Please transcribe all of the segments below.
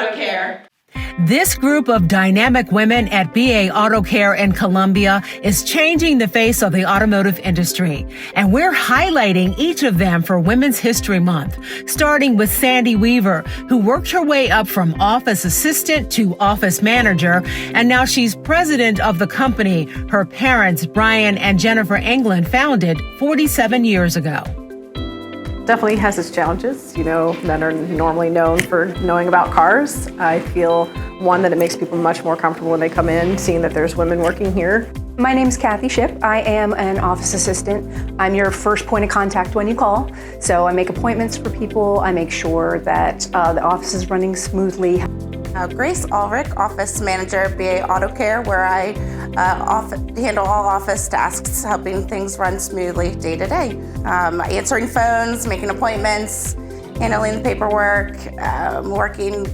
Auto Care. This group of dynamic women at BA Auto Care in Columbia is changing the face of the automotive industry. And we're highlighting each of them for Women's History Month, starting with Sandy Weaver, who worked her way up from office assistant to office manager. And now she's president of the company her parents, Brian and Jennifer England, founded 47 years ago. Definitely has its challenges, that are normally known for knowing about cars. I feel, one, that it makes people much more comfortable when they come in, seeing that there's women working here. My name's Kathy Shipp. I am an office assistant. I'm your first point of contact when you call. So I make appointments for people. I make sure that the office is running smoothly. Grace Ulrich, office manager at BA Auto Care, where I handle all office tasks, helping things run smoothly day to day. Answering phones, making appointments, handling the paperwork, working,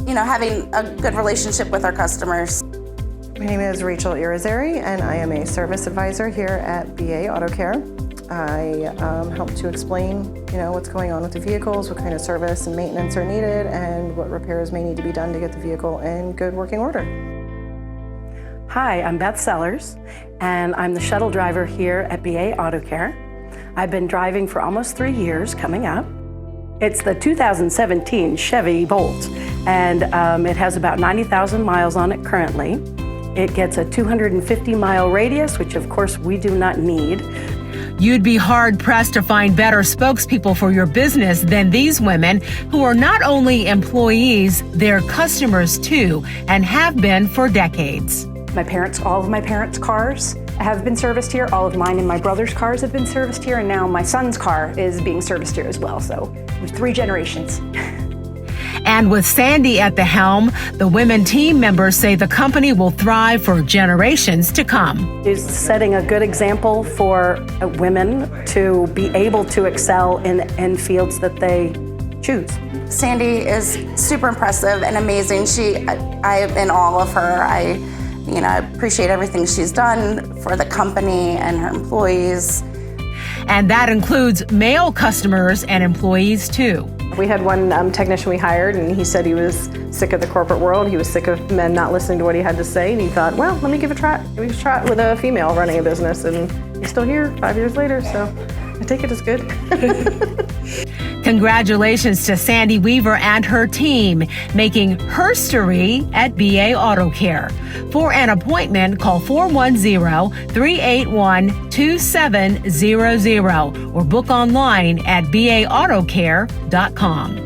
having a good relationship with our customers. My name is Rachel Irizarry, and I am a service advisor here at BA Auto Care. I help to explain, what's going on with the vehicles, what kind of service and maintenance are needed, and what repairs may need to be done to get the vehicle in good working order. Hi, I'm Beth Sellers, and I'm the shuttle driver here at BA Auto Care. I've been driving for almost 3 years coming up. It's the 2017 Chevy Bolt, and it has about 90,000 miles on it currently. It gets a 250-mile radius, which of course we do not need. You'd be hard-pressed to find better spokespeople for your business than these women, who are not only employees, they're customers too, and have been for decades. All of my parents' cars have been serviced here. All of mine and my brother's cars have been serviced here, and now my son's car is being serviced here as well. So there's 3 generations. And with Sandy at the helm, the women team members say the company will thrive for generations to come. She's setting a good example for women to be able to excel in fields that they choose. Sandy is super impressive and amazing. I am in awe of her. I appreciate everything she's done for the company and her employees. And that includes male customers and employees too. We had one technician we hired, and he said he was sick of the corporate world. He was sick of men not listening to what he had to say, and he thought, well, let me give it a try. Give it a try with a female running a business, and he's still here 5 years later, so I take it as good. Congratulations to Sandy Weaver and her team, making herstory at BA Auto Care. For an appointment, call 410-381-2700 or book online at baautocare.com.